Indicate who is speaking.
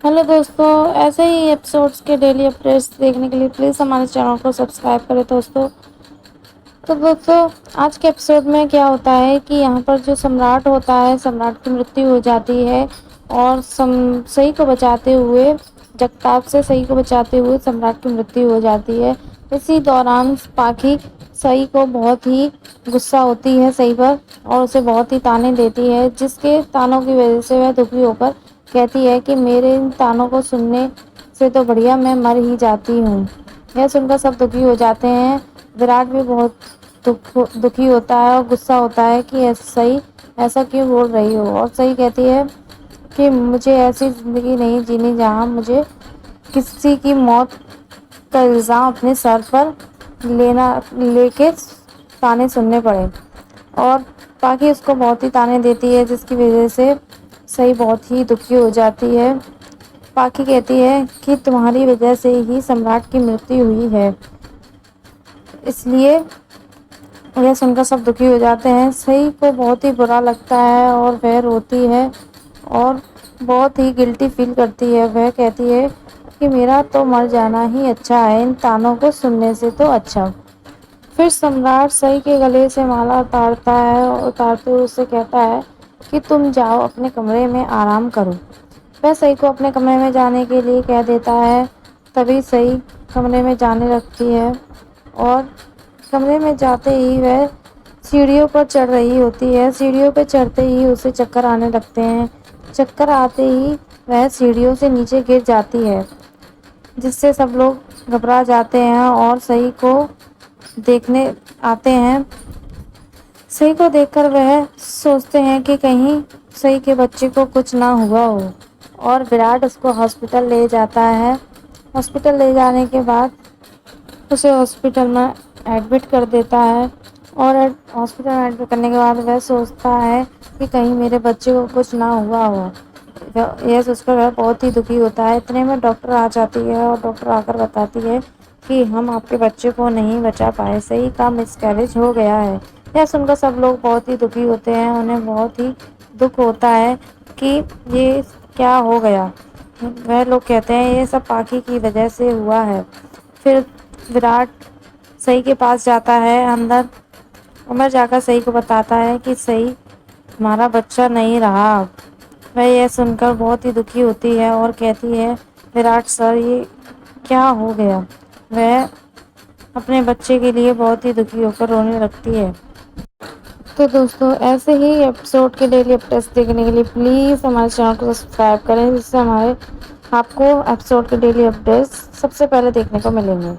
Speaker 1: Hello दोस्तों, ऐसे ही episodes के डेली अपडेट्स देखने के लिए प्लीज़ हमारे चैनल को सब्सक्राइब करें दोस्तों। तो दोस्तों, आज के एपिसोड में क्या होता है कि यहाँ पर जो सम्राट होता है, सम्राट की मृत्यु हो जाती है और सही को बचाते हुए, जगताप से सही को बचाते हुए सम्राट की मृत्यु हो जाती है। इसी दौरान पाखी सही को बहुत ही गुस्सा होती है सही पर और उसे बहुत ही ताने देती है, जिसके तानों की वजह से वह दुखी होकर कहती है कि मेरे इन तानों को सुनने से तो बढ़िया मैं मर ही जाती हूँ। यह सुनकर सब दुखी हो जाते हैं। विराट भी बहुत दुखी होता है और गुस्सा होता है कि सही ऐसा क्यों बोल रही हो। और सही कहती है कि मुझे ऐसी ज़िंदगी नहीं जीनी जहाँ मुझे किसी की मौत का इल्ज़ाम अपने सर पर लेके ताने सुनने पड़े। और बाकी उसको बहुत ही ताने देती है, जिसकी वजह से सही बहुत ही दुखी हो जाती है। पाखी कहती है कि तुम्हारी वजह से ही सम्राट की मृत्यु हुई है, इसलिए यह सुनकर सब दुखी हो जाते हैं। सही को बहुत ही बुरा लगता है और वह रोती है और बहुत ही गिल्टी फील करती है। वह कहती है कि मेरा तो मर जाना ही अच्छा है, इन तानों को सुनने से तो अच्छा। फिर सम्राट सही के गले से माला उतारता है और उतारते हुए उससे कहता है कि तुम जाओ अपने कमरे में आराम करो। वह सही को अपने कमरे में जाने के लिए कह देता है। तभी सही कमरे में जाने लगती है और कमरे में जाते ही वह सीढ़ियों पर चढ़ रही होती है। सीढ़ियों पर चढ़ते ही उसे चक्कर आने लगते हैं। चक्कर आते ही वह सीढ़ियों से नीचे गिर जाती है, जिससे सब लोग घबरा जाते हैं और सही को देखने आते हैं। सही को देखकर वह सोचते हैं कि कहीं सही के बच्चे को कुछ ना हुआ हो और विराट उसको हॉस्पिटल ले जाता है। हॉस्पिटल ले जाने के बाद उसे हॉस्पिटल में एडमिट कर देता है और हॉस्पिटल में एडमिट करने के बाद वह सोचता है कि कहीं मेरे बच्चे को कुछ ना हुआ हो। यह सोचकर वह बहुत ही दुखी होता है। इतने में डॉक्टर आ जाती है और डॉक्टर आकर बताती है कि हम आपके बच्चे को नहीं बचा पाए, सही का मिसकैरेज हो गया है। यह सुनकर सब लोग बहुत ही दुखी होते हैं। उन्हें बहुत ही दुख होता है कि ये क्या हो गया। वह लोग कहते हैं ये सब पाखी की वजह से हुआ है। फिर विराट सही के पास जाता है अंदर। उमर जाकर सही को बताता है कि सही तुम्हारा बच्चा नहीं रहा। वह यह सुनकर बहुत ही दुखी होती है और कहती है विराट सर ये क्या हो गया। वह अपने बच्चे के लिए बहुत ही दुखी होकर रोने लगती है। तो दोस्तों, ऐसे ही एपिसोड के डेली अपडेट्स देखने के लिए प्लीज़ हमारे चैनल को सब्सक्राइब करें, जिससे आपको एपिसोड के डेली अपडेट्स सबसे पहले देखने को मिलेंगे।